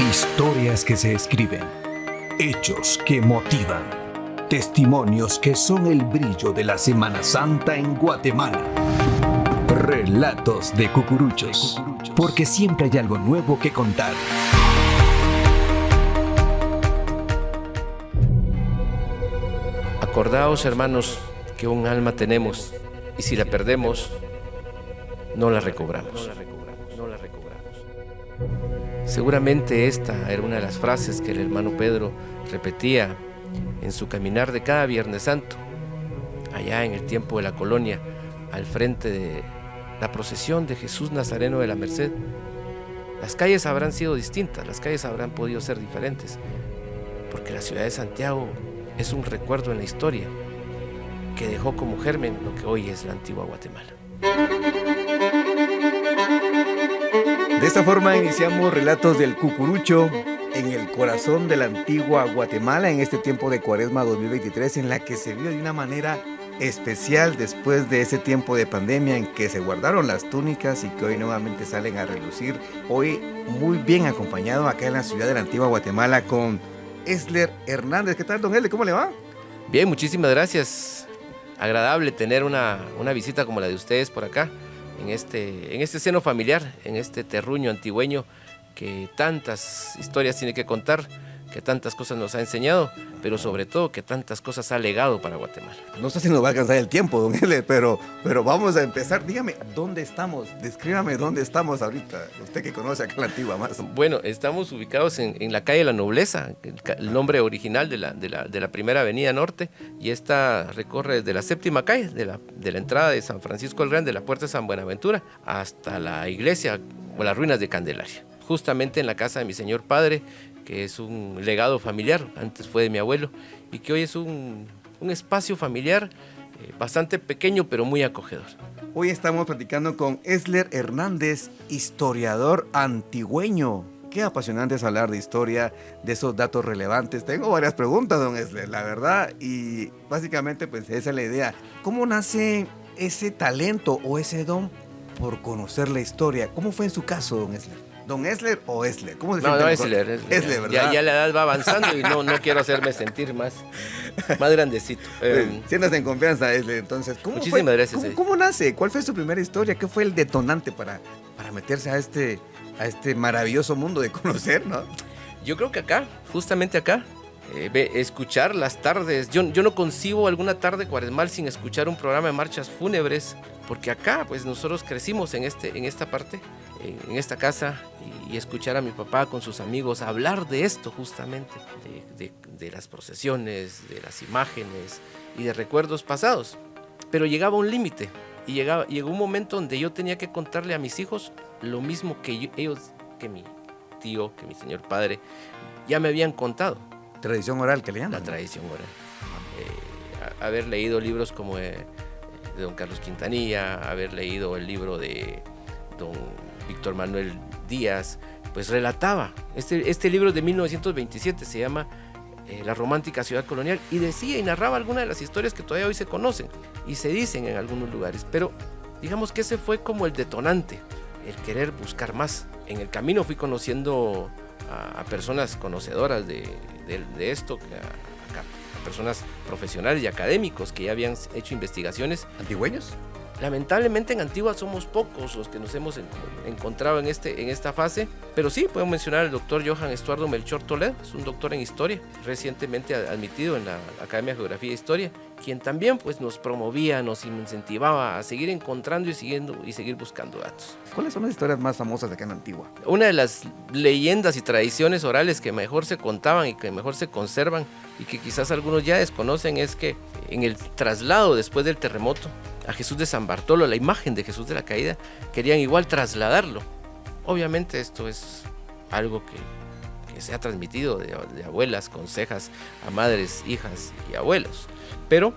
Historias que se escriben, hechos que motivan, testimonios que son el brillo de la Semana Santa en Guatemala. Relatos de Cucuruchos, porque siempre hay algo nuevo que contar. Acordaos, hermanos, que un alma tenemos, y si la perdemos, no la recobramos. Seguramente esta era una de las frases que el hermano Pedro repetía en su caminar de cada Viernes Santo, allá en el tiempo de la colonia, al frente de la procesión de Jesús Nazareno de la Merced. Las calles habrán sido distintas, las calles habrán podido ser diferentes, porque la ciudad de Santiago es un recuerdo en la historia que dejó como germen lo que hoy es la antigua Guatemala. De esta forma iniciamos Relatos del Cucurucho en el corazón de la antigua Guatemala en este tiempo de Cuaresma 2023, en la que se vio de una manera especial después de ese tiempo de pandemia en que se guardaron las túnicas y que hoy nuevamente salen a relucir. Hoy muy bien acompañado acá en la ciudad de la antigua Guatemala con Esler Hernández. ¿Qué tal, don Esler? ¿Cómo le va? Bien, muchísimas gracias. Agradable tener una visita como la de ustedes por acá, en este seno familiar, en este terruño antigüeño que tantas historias tiene que contar, que tantas cosas nos ha enseñado, pero sobre todo que tantas cosas ha legado para Guatemala. No sé si nos va a alcanzar el tiempo, don Esler, pero vamos a empezar. Dígame, ¿dónde estamos? Descríbame dónde estamos ahorita, usted que conoce acá la antigua más. Bueno, estamos ubicados en la calle La Nobleza, el nombre original de la primera avenida norte, y esta recorre desde la séptima calle, de la entrada de San Francisco el Grande, de la puerta de San Buenaventura, hasta la iglesia o las ruinas de Candelaria. Justamente en la casa de mi señor padre, que es un legado familiar, antes fue de mi abuelo, y que hoy es un espacio familiar bastante pequeño, pero muy acogedor. Hoy estamos platicando con Esler Hernández, historiador antigüeño. Qué apasionante es hablar de historia, de esos datos relevantes. Tengo varias preguntas, don Esler, la verdad, y básicamente pues esa es la idea. ¿Cómo nace ese talento o ese don por conocer la historia? ¿Cómo fue en su caso, don Esler? ¿Don Esler o Esler? ¿Cómo se siente? No, Esler. Esler, ¿verdad? Ya la edad va avanzando y no quiero hacerme sentir más grandecito. Siéntase en confianza, Esler. Entonces, muchísimas gracias. ¿Cómo nace? ¿Cuál fue su primera historia? ¿Qué fue el detonante para meterse a este maravilloso mundo de conocer, no? Yo creo que justamente acá, escuchar las tardes. Yo no concibo alguna tarde cuaresmal sin escuchar un programa de marchas fúnebres, porque acá pues nosotros crecimos en esta parte, en esta casa, y escuchar a mi papá con sus amigos hablar de esto justamente, de las procesiones, de las imágenes y de recuerdos pasados. Pero llegaba un límite y llegó un momento donde yo tenía que contarle a mis hijos lo mismo que mi tío, que mi señor padre ya me habían contado. Tradición oral, que le llaman. La tradición oral. Haber leído libros como de don Carlos Quintanilla, haber leído el libro de don Víctor Manuel Díaz, pues relataba. Este libro de 1927 se llama La romántica ciudad colonial, y decía y narraba algunas de las historias que todavía hoy se conocen y se dicen en algunos lugares, pero digamos que ese fue como el detonante, el querer buscar más. En el camino fui conociendo a personas conocedoras de esto, a personas profesionales y académicos que ya habían hecho investigaciones. ¿Antigüeños? Lamentablemente en Antigua somos pocos los que nos hemos encontrado en esta fase, pero sí podemos mencionar al doctor Johan Estuardo Melchor Toledo, es un doctor en historia, recientemente admitido en la Academia de Geografía e Historia, quien también pues nos promovía, nos incentivaba a seguir encontrando y seguir buscando datos. ¿Cuáles son las historias más famosas de acá en Antigua? Una de las leyendas y tradiciones orales que mejor se contaban y que mejor se conservan y que quizás algunos ya desconocen es que en el traslado después del terremoto a Jesús de San Bartolo, la imagen de Jesús de la Caída, querían igual trasladarlo. Obviamente esto es algo que se ha transmitido de abuelas, consejas, a madres, hijas y abuelos. Pero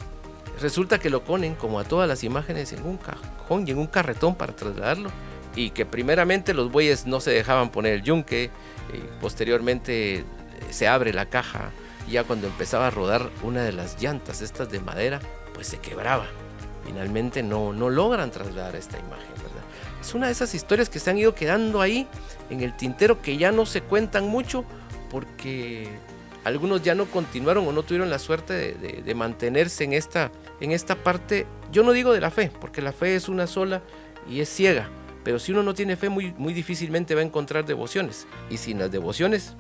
resulta que lo ponen, como a todas las imágenes, en un cajón y en un carretón para trasladarlo. Y que primeramente los bueyes no se dejaban poner el yunque, posteriormente se abre la caja, y ya cuando empezaba a rodar una de las llantas, estas de madera, pues se quebraba. Finalmente no logran trasladar esta imagen, ¿verdad? es una de esas historias que se han ido quedando ahí en el tintero, que ya no se cuentan mucho porque algunos ya no continuaron o no tuvieron la suerte de mantenerse en esta parte. Yo no digo de la fe, porque la fe es una sola y es ciega, pero si uno no tiene fe, muy, muy difícilmente va a encontrar devociones, y sin las devociones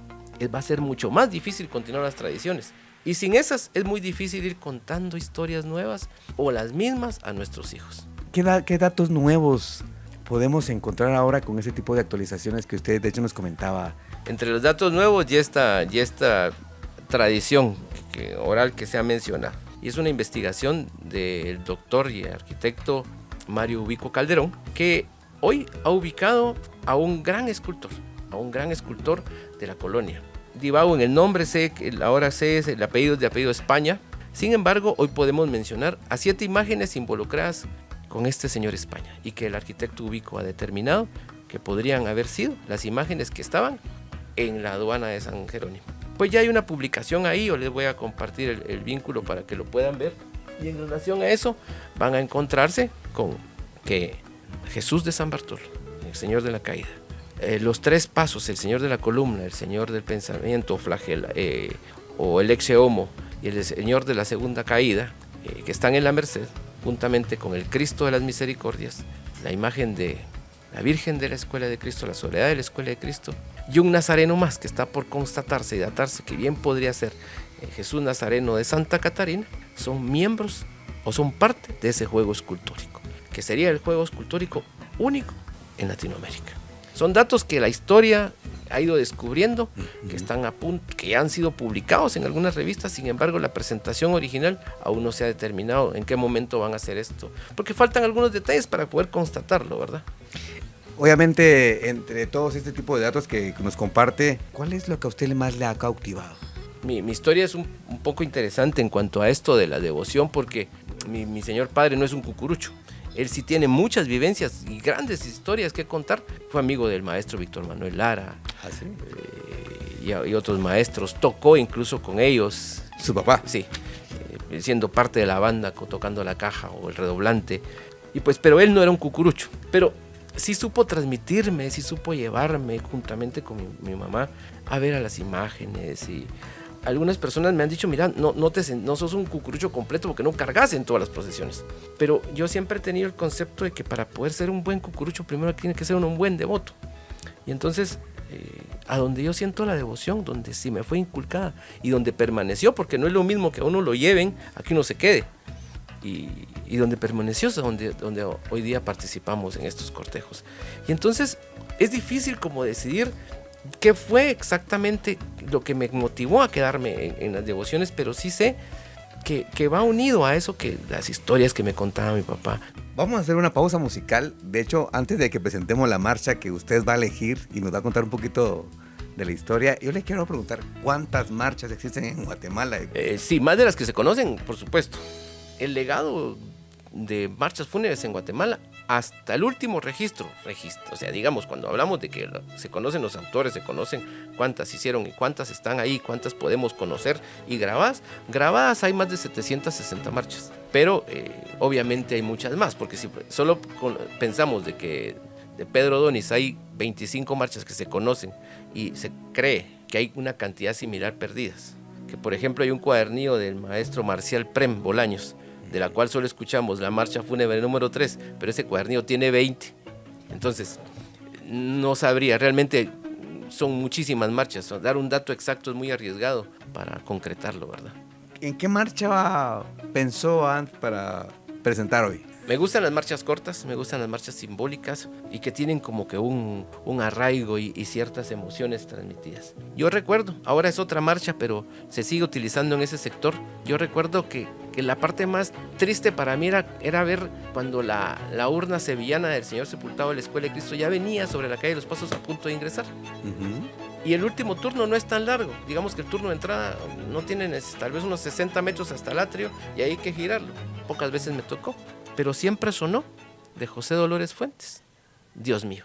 va a ser mucho más difícil continuar las tradiciones, y sin esas es muy difícil ir contando historias nuevas o las mismas a nuestros hijos. ¿Qué datos nuevos podemos encontrar ahora con ese tipo de actualizaciones que usted de hecho nos comentaba? Entre los datos nuevos ya esta tradición oral que se ha mencionado, y es una investigación del doctor y arquitecto Mario Ubico Calderón, que hoy ha ubicado a un gran escultor de la colonia. Divago en el nombre, ahora sé el apellido de apellido España. Sin embargo, hoy podemos mencionar a 7 imágenes involucradas con este señor España, y que el arquitecto Ubico ha determinado que podrían haber sido las imágenes que estaban en la aduana de San Jerónimo. Pues ya hay una publicación ahí, yo les voy a compartir el vínculo para que lo puedan ver, y en relación a eso van a encontrarse con que Jesús de San Bartolo, el Señor de la Caída, los 3 pasos, el Señor de la Columna, el Señor del Pensamiento, flagela, o el Ecce Homo, y el Señor de la Segunda Caída, que están en la Merced, juntamente con el Cristo de las Misericordias, la imagen de la Virgen de la Escuela de Cristo, la Soledad de la Escuela de Cristo, y un nazareno más que está por constatarse y datarse, que bien podría ser Jesús Nazareno de Santa Catarina, son miembros o son parte de ese juego escultórico, que sería el juego escultórico único en Latinoamérica. Son datos que la historia ha ido descubriendo, que están a punto, que han sido publicados en algunas revistas. Sin embargo, la presentación original aún no se ha determinado en qué momento van a hacer esto, porque faltan algunos detalles para poder constatarlo, ¿verdad? Obviamente, entre todos este tipo de datos que nos comparte, ¿cuál es lo que a usted más le ha cautivado? Mi historia es un poco interesante en cuanto a esto de la devoción, porque mi señor padre no es un cucurucho. Él sí tiene muchas vivencias y grandes historias que contar. Fue amigo del maestro Víctor Manuel Lara. ¿Ah, sí? Y otros maestros. Tocó incluso con ellos. ¿Su papá? Sí, siendo parte de la banda, tocando la caja o el redoblante. Y pues, pero él no era un cucurucho. Pero sí supo transmitirme, sí supo llevarme juntamente con mi mamá a ver a las imágenes. Y algunas personas me han dicho, mira, no sos un cucurucho completo porque no cargas en todas las procesiones. Pero yo siempre he tenido el concepto de que para poder ser un buen cucurucho, primero tiene que ser un buen devoto. Y entonces, a donde yo siento la devoción, donde sí me fue inculcada y donde permaneció, porque no es lo mismo que a uno lo lleven, a que uno se quede. Y donde permaneció es donde hoy día participamos en estos cortejos. Y entonces es difícil como decidir qué fue exactamente lo que me motivó a quedarme en las devociones, pero sí sé que va unido a eso, que las historias que me contaba mi papá. Vamos a hacer una pausa musical. De hecho, antes de que presentemos la marcha que usted va a elegir y nos va a contar un poquito de la historia, yo le quiero preguntar, ¿cuántas marchas existen en Guatemala? Sí, más de las que se conocen, por supuesto. El legado de marchas fúnebres en Guatemala, hasta el último registro, o sea, digamos, cuando hablamos de que se conocen los autores, se conocen cuántas hicieron y cuántas están ahí, cuántas podemos conocer y grabadas hay más de 760 marchas, pero obviamente hay muchas más, porque si solo pensamos de que de Pedro Donis hay 25 marchas que se conocen y se cree que hay una cantidad similar perdidas, que por ejemplo hay un cuadernillo del maestro Marcial Prem Bolaños, de la cual solo escuchamos la marcha fúnebre número 3, pero ese cuadernillo tiene 20. Entonces, no sabría, realmente son muchísimas marchas. Dar un dato exacto es muy arriesgado para concretarlo, ¿verdad? ¿En qué marcha pensó para presentar hoy? Me gustan las marchas cortas, me gustan las marchas simbólicas y que tienen como que un arraigo y ciertas emociones transmitidas. Yo recuerdo, ahora es otra marcha, pero se sigue utilizando en ese sector. Yo recuerdo que la parte más triste para mí era ver cuando la urna sevillana del Señor sepultado de la Escuela de Cristo ya venía sobre la calle de los Pasos a punto de ingresar. Y el último turno no es tan largo. Digamos que el turno de entrada no tiene tal vez unos 60 metros hasta el atrio y hay que girarlo. Pocas veces me tocó, pero siempre sonó de José Dolores Fuentes. Dios mío.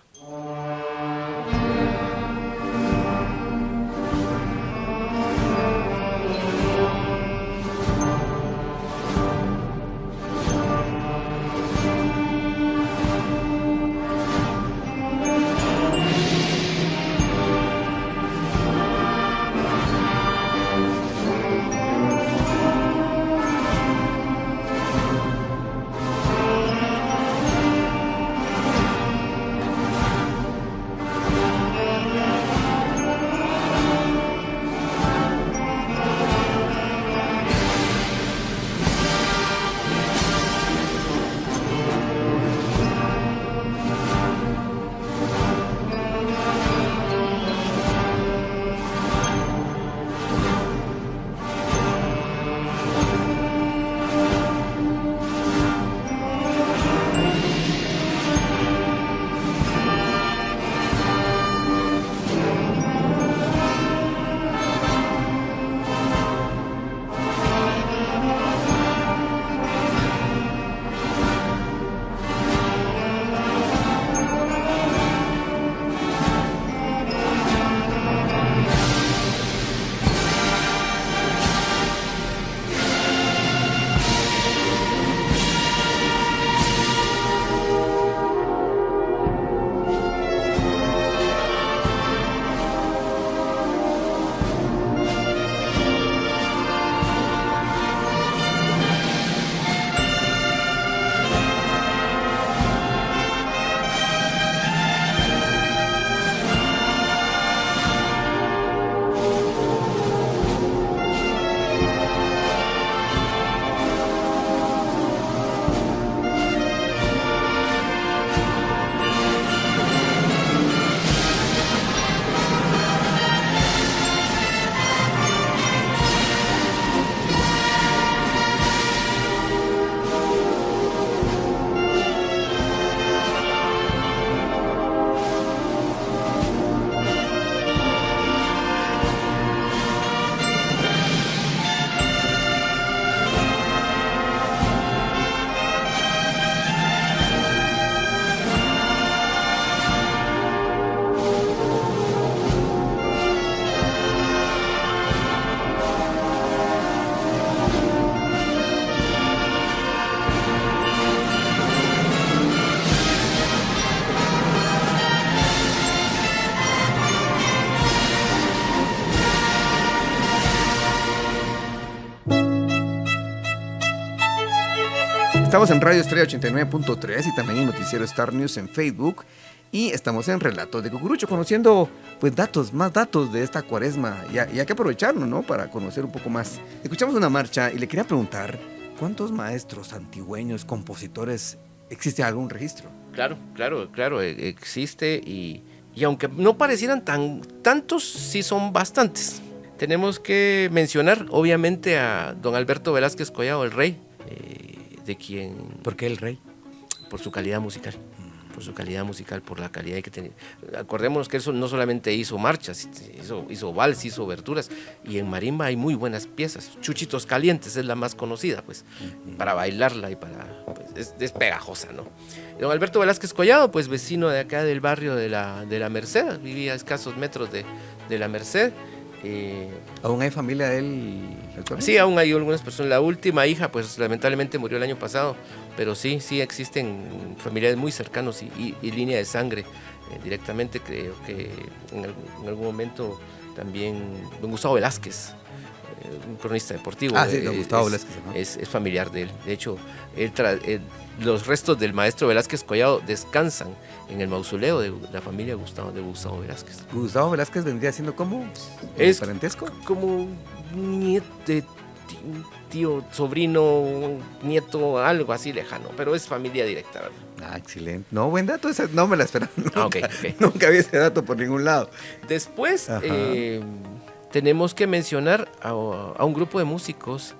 Estamos en Radio Estrella 89.3 y también en Noticiero Star News en Facebook. Y estamos en Relatos de Cucurucho, conociendo pues más datos de esta cuaresma. Y hay que aprovecharlo, ¿no? Para conocer un poco más. Escuchamos una marcha y le quería preguntar, ¿cuántos maestros antigüeños, compositores, existe algún registro? Claro, existe y aunque no parecieran tantos, sí son bastantes. Tenemos que mencionar, obviamente, a don Alberto Velázquez Collado, el rey, de quien... ¿Por qué el rey? Por su calidad musical. Por la calidad que tenía. Acordémonos que él no solamente hizo marchas, hizo vals, hizo oberturas, y en marimba hay muy buenas piezas. Chuchitos Calientes es la más conocida, pues, para bailarla y pues, es pegajosa, ¿no? Don Alberto Velázquez Collado, pues vecino de acá del barrio de la Merced, vivía a escasos metros de la Merced. ¿Aún hay familia de él actualmente? Sí, aún hay algunas personas. La última hija, pues lamentablemente murió el año pasado, pero sí existen familiares muy cercanos y línea de sangre directamente. Creo que en algún momento también don Gustavo Velázquez, un cronista deportivo, sí, don Gustavo Velázquez, ¿no? es familiar de él. De hecho, los restos del maestro Velázquez Collado descansan en el mausoleo de la familia de Gustavo Velázquez. ¿Gustavo Velázquez vendría siendo como es parentesco? Como nieto, tío, sobrino, nieto, algo así lejano, pero es familia directa, ¿verdad? Excelente. No, buen dato, ese no me la esperaba. Okay. Nunca había ese dato por ningún lado. Después tenemos que mencionar a un grupo de músicos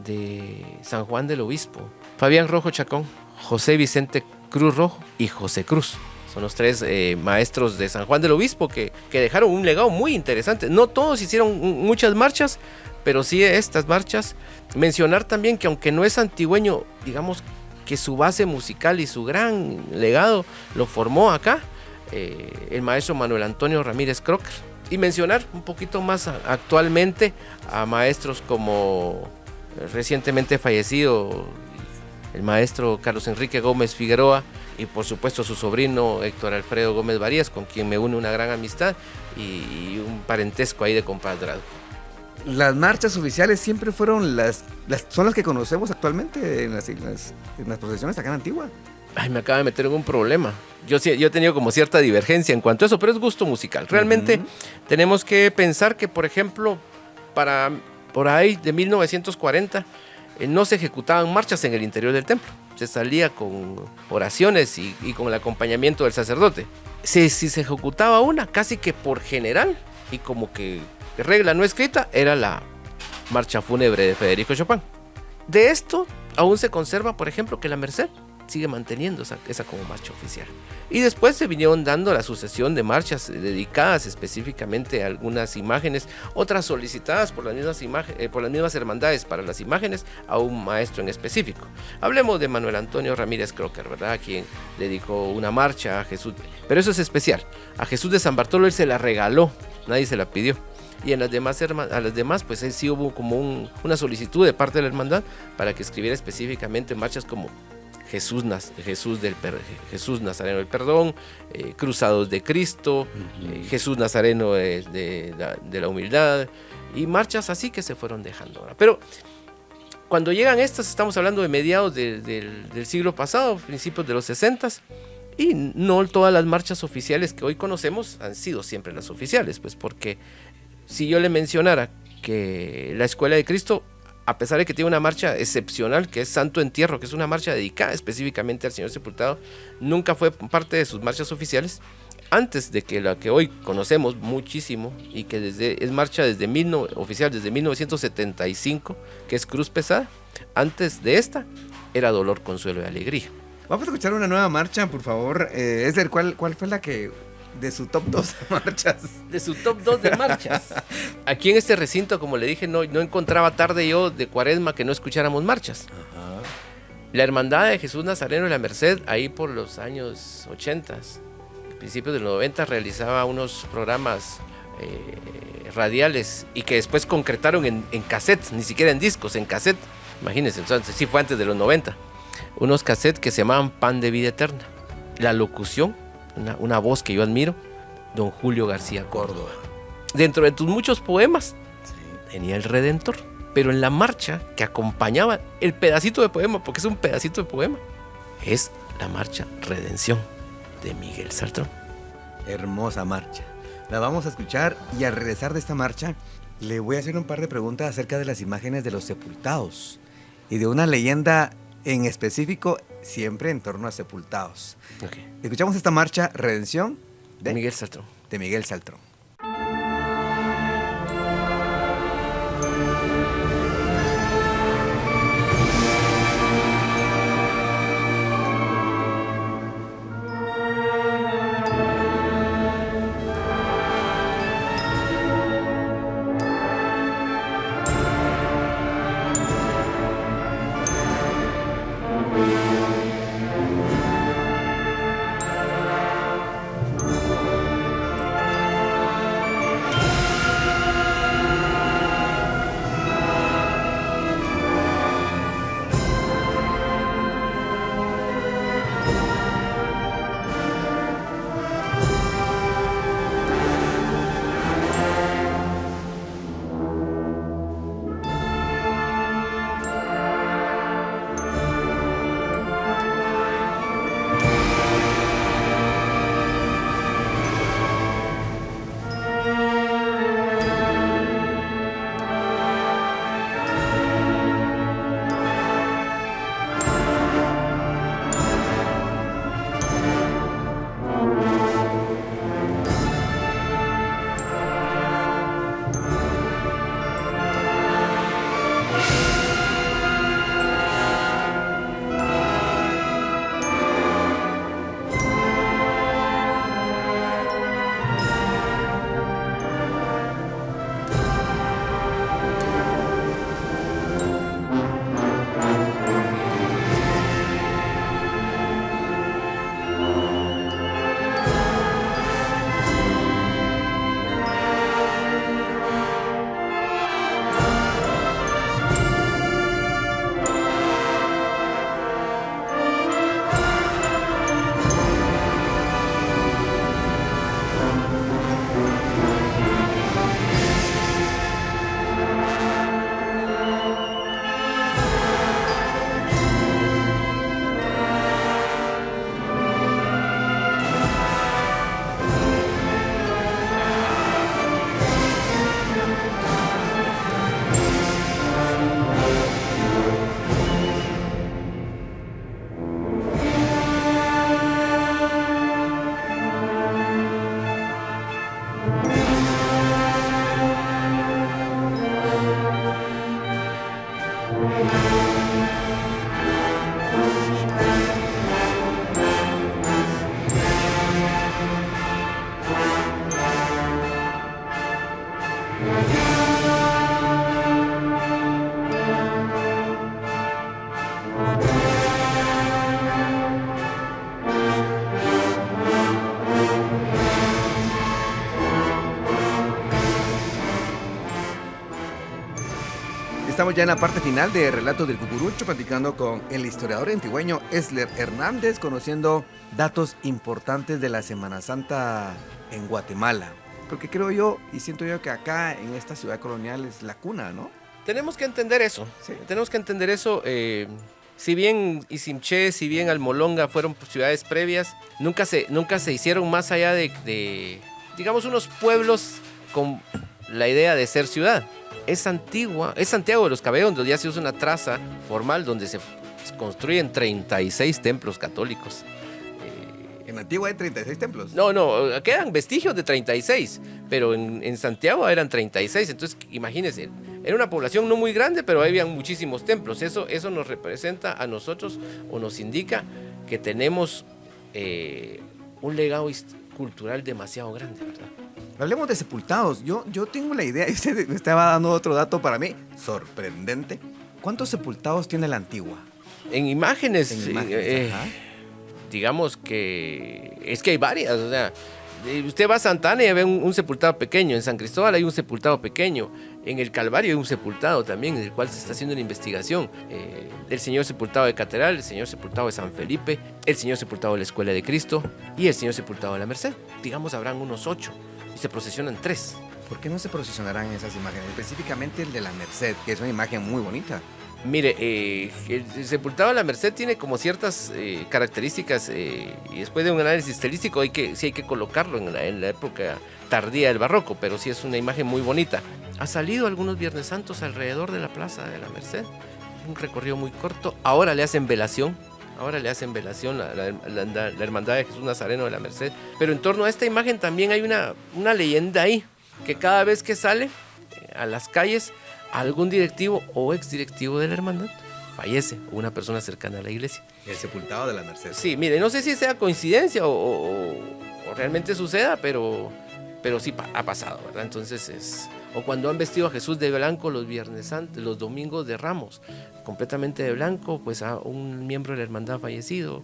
de San Juan del Obispo: Fabián Rojo Chacón, José Vicente Cruz Rojo y José Cruz. Son los tres maestros de San Juan del Obispo que dejaron un legado muy interesante. No todos hicieron muchas marchas, pero sí estas marchas. Mencionar también que aunque no es antigüeño, digamos que su base musical y su gran legado lo formó acá el maestro Manuel Antonio Ramírez Crocker. Y mencionar un poquito más actualmente a maestros como recientemente fallecido el maestro Carlos Enrique Gómez Figueroa, y por supuesto su sobrino Héctor Alfredo Gómez Varías, con quien me une una gran amistad y un parentesco ahí de compadrazgo. Las marchas oficiales siempre fueron son las que conocemos actualmente en las procesiones acá en Antigua. Me acaba de meter en un problema. Yo he tenido como cierta divergencia en cuanto a eso, pero es gusto musical. Realmente tenemos que pensar que, por ejemplo, por ahí de 1940 no se ejecutaban marchas en el interior del templo. Se salía con oraciones y con el acompañamiento del sacerdote. Si se ejecutaba una, casi que por general, y como que regla no escrita, era la marcha fúnebre de Federico Chopin. De esto aún se conserva, por ejemplo, que la Merced sigue manteniendo esa como marcha oficial. Y después se vinieron dando la sucesión de marchas dedicadas específicamente a algunas imágenes, otras solicitadas por las mismas hermandades para las imágenes a un maestro en específico. Hablemos de Manuel Antonio Ramírez Crocker, ¿verdad? Quien dedicó una marcha a Jesús, pero eso es especial. A Jesús de San Bartolo él se la regaló, nadie se la pidió. Y a las demás, pues sí hubo como una solicitud de parte de la hermandad para que escribiera específicamente marchas como Jesús Nazareno del Perdón, Cruzados de Cristo, Jesús Nazareno de la Humildad, y marchas así que se fueron dejando. Pero cuando llegan estas, estamos hablando de mediados del siglo pasado, principios de los 60s, y no todas las marchas oficiales que hoy conocemos han sido siempre las oficiales, pues porque si yo le mencionara que la Escuela de Cristo, a pesar de que tiene una marcha excepcional, que es Santo Entierro, que es una marcha dedicada específicamente al Señor Sepultado, nunca fue parte de sus marchas oficiales, antes de que la que hoy conocemos muchísimo, y que es marcha oficial desde 1975, que es Cruz Pesada, antes de esta, era Dolor, Consuelo y Alegría. Vamos a escuchar una nueva marcha, por favor. ¿Cuál fue la que... de su top 2 de marchas? De su top 2 de marchas. Aquí en este recinto, como le dije, no encontraba tarde yo de Cuaresma que no escucháramos marchas. Ajá. La Hermandad de Jesús Nazareno de la Merced, ahí por los años 80, principios de los 90, realizaba unos programas radiales y que después concretaron en cassettes, ni siquiera en discos, en cassette. Imagínense, entonces sí fue antes de los 90. Unos cassettes que se llamaban Pan de Vida Eterna. La locución, una voz que yo admiro, don Julio García Córdoba. Dentro de tus muchos poemas, tenía El Redentor. Pero en la marcha que acompañaba el pedacito de poema, porque es un pedacito de poema, es la marcha Redención de Miguel Saltrón. Hermosa marcha. La vamos a escuchar y al regresar de esta marcha le voy a hacer un par de preguntas acerca de las imágenes de los sepultados y de una leyenda en específico siempre en torno a sepultados. Okay. Escuchamos esta marcha Redención de Miguel Saltrón. De Miguel Saltrón. Estamos ya en la parte final de Relatos del Cucurucho, platicando con el historiador antigüeño Esler Hernández, conociendo datos importantes de la Semana Santa en Guatemala. Porque creo yo, y siento yo que acá en esta ciudad colonial es la cuna, ¿no? Tenemos que entender eso. Sí. Tenemos que entender eso. Si bien Isimché, si bien Almolonga fueron ciudades previas, nunca se hicieron más allá de, digamos, unos pueblos con la idea de ser ciudad. Es antigua, es Santiago de los Caballeros, donde ya se usa una traza formal donde se construyen 36 templos católicos. En Antigua hay 36 templos. No, quedan vestigios de 36, pero en Santiago eran 36, entonces imagínense, era una población no muy grande, pero había muchísimos templos. Eso nos representa a nosotros o nos indica que tenemos un legado cultural demasiado grande, ¿verdad? Hablemos de sepultados. Yo tengo la idea, y usted me estaba dando otro dato para mí, sorprendente. ¿Cuántos sepultados tiene la Antigua? En imágenes, Digamos que es que hay varias, o sea, usted va a Santa Ana y ve un sepultado pequeño, en San Cristóbal hay un sepultado pequeño, en el Calvario hay un sepultado también, en el cual se está haciendo una investigación, el Señor Sepultado de Catedral, el Señor Sepultado de San Felipe, el Señor Sepultado de la Escuela de Cristo y el Señor Sepultado de la Merced. Digamos, habrán unos 8 y se procesionan 3. ¿Por qué no se procesionarán esas imágenes? Específicamente el de la Merced, que es una imagen muy bonita. Mire, el sepultado de la Merced tiene como ciertas características y después de un análisis estilístico sí hay que colocarlo en la época tardía del barroco, pero sí es una imagen muy bonita. Ha salido algunos Viernes Santos alrededor de la plaza de la Merced, un recorrido muy corto. Ahora le hacen velación la Hermandad de Jesús Nazareno de la Merced. Pero en torno a esta imagen también hay una leyenda ahí, que cada vez que sale a las calles, algún directivo o exdirectivo de la hermandad fallece, o una persona cercana a la iglesia. El sepultado de la Merced. Sí, mire, no sé si sea coincidencia o realmente suceda, pero sí ha pasado, ¿verdad? Entonces o cuando han vestido a Jesús de blanco los Viernes Santos, los domingos de Ramos, completamente de blanco, pues a un miembro de la hermandad fallecido.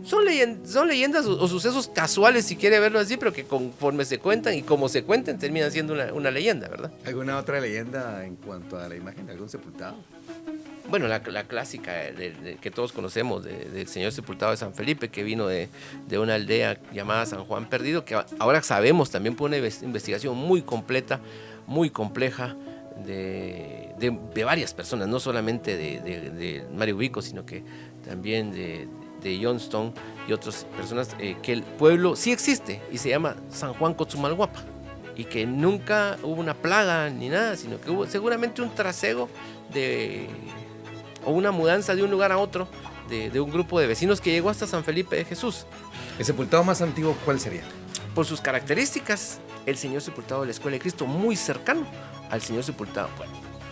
Son leyendas o sucesos casuales, si quiere verlo así, pero que conforme se cuentan y como se cuentan terminan siendo una leyenda, ¿verdad? ¿Alguna otra leyenda en cuanto a la imagen de algún sepultado? Bueno, la clásica que todos conocemos del Señor Sepultado de San Felipe, que vino de una aldea llamada San Juan Perdido, que ahora sabemos también por una investigación muy completa, muy compleja, de varias personas, no solamente de Mario Vico, sino que también de Johnston y otras personas, que el pueblo sí existe y se llama San Juan Cotzumalguapa, y que nunca hubo una plaga ni nada, sino que hubo seguramente un trasiego o una mudanza de un lugar a otro de un grupo de vecinos que llegó hasta San Felipe de Jesús. ¿El sepultado más antiguo cuál sería? Por sus características, el Señor Sepultado de la Escuela de Cristo, muy cercano al Señor Sepultado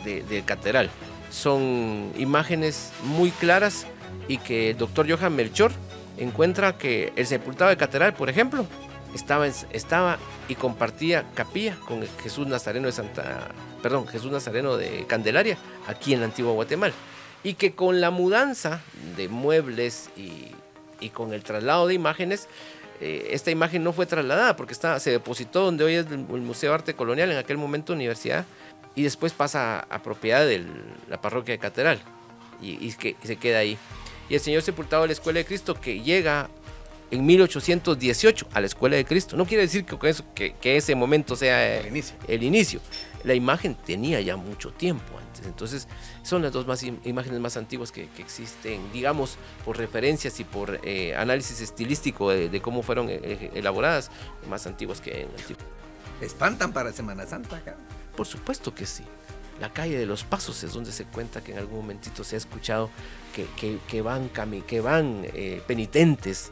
de Catedral. Son imágenes muy claras, y que el doctor Johann Melchor encuentra que el Sepultado de Catedral, por ejemplo, estaba y compartía capilla con el Jesús Nazareno de Candelaria, aquí en la antigua Guatemala, y que con la mudanza de muebles y con el traslado de imágenes, esta imagen no fue trasladada porque se depositó donde hoy es el Museo de Arte Colonial, en aquel momento universidad, y después pasa a propiedad de la parroquia de Catedral y se queda ahí. Y el Señor Sepultado de la Escuela de Cristo, que llega en 1818 a la Escuela de Cristo, no quiere decir que ese momento sea el inicio. La imagen tenía ya mucho tiempo antes. Entonces son las dos imágenes más antiguas que existen, digamos, por referencias y por análisis estilístico de cómo fueron elaboradas, más antiguas que en antiguo. ¿Espantan para Semana Santa acá? Por supuesto que sí. La calle de los Pasos es donde se cuenta que en algún momentito se ha escuchado que van penitentes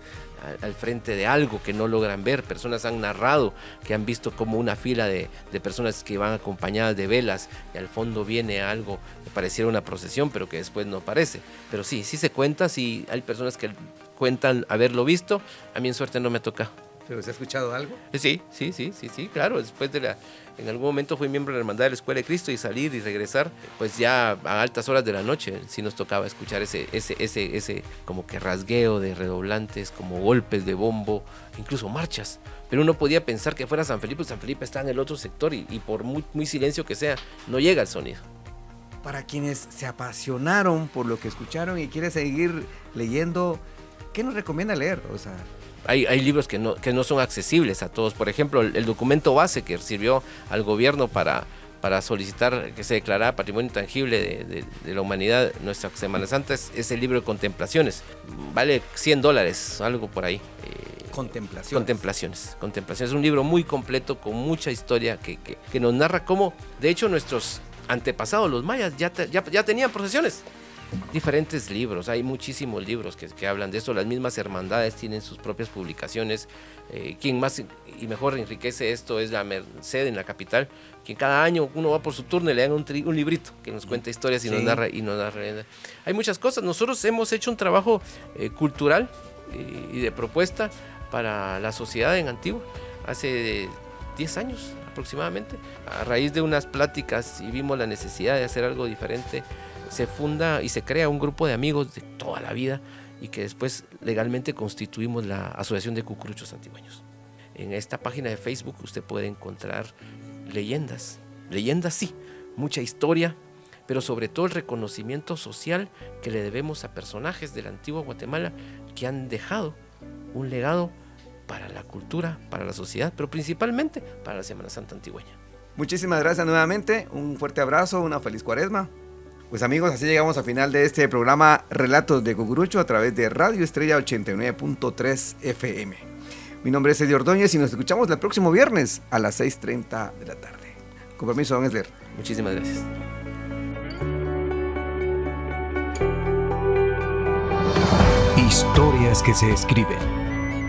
al frente de algo que no logran ver. Personas han narrado que han visto como una fila de personas que van acompañadas de velas, y al fondo viene algo que pareciera una procesión, pero que después no aparece. Pero sí se cuenta, sí hay personas que cuentan haberlo visto. A mí en suerte no me toca. ¿Pero se ha escuchado algo? Sí, claro. Después en algún momento fui miembro de la Hermandad de la Escuela de Cristo, y salir y regresar, pues ya a altas horas de la noche, sí nos tocaba escuchar ese como que rasgueo de redoblantes, como golpes de bombo, incluso marchas. Pero uno podía pensar que fuera San Felipe. San Felipe está en el otro sector y por muy silencio que sea, no llega el sonido. Para quienes se apasionaron por lo que escucharon y quieren seguir leyendo, ¿qué nos recomienda leer? O sea, hay libros que no son accesibles a todos. Por ejemplo, el documento base que sirvió al gobierno para solicitar que se declarara patrimonio intangible de la humanidad nuestra Semana Santa es el libro de Contemplaciones. Vale $100, algo por ahí. Contemplaciones. Es un libro muy completo, con mucha historia que nos narra cómo, de hecho, nuestros antepasados, los mayas, ya tenían procesiones. Diferentes libros, hay muchísimos libros que hablan de eso. Las mismas hermandades tienen sus propias publicaciones. Quien más y mejor enriquece esto es la Merced en la capital, que cada año uno va por su turno y le dan un librito que nos cuenta historias y nos narra. Hay muchas cosas. Nosotros hemos hecho un trabajo cultural y de propuesta para la sociedad en Antigua hace 10 años aproximadamente. A raíz de unas pláticas y vimos la necesidad de hacer algo diferente, se funda y se crea un grupo de amigos de toda la vida, y que después legalmente constituimos la Asociación de Cucuruchos Antigüeños. En esta página de Facebook usted puede encontrar leyendas sí, mucha historia, pero sobre todo el reconocimiento social que le debemos a personajes de la antigua Guatemala que han dejado un legado para la cultura, para la sociedad, pero principalmente para la Semana Santa antigüeña. Muchísimas gracias nuevamente, un fuerte abrazo, una feliz cuaresma. Pues amigos, así llegamos al final de este programa Relatos de Cucurucho a través de Radio Estrella 89.3 FM. Mi nombre es Eddie Ordóñez y nos escuchamos el próximo viernes a las 6:30 de la tarde. Con permiso, don Esler. Muchísimas gracias. Historias que se escriben,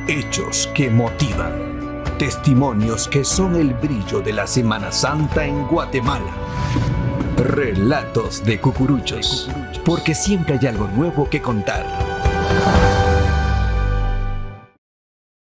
hechos que motivan, testimonios que son el brillo de la Semana Santa en Guatemala. Relatos de Cucuruchos, porque siempre hay algo nuevo que contar.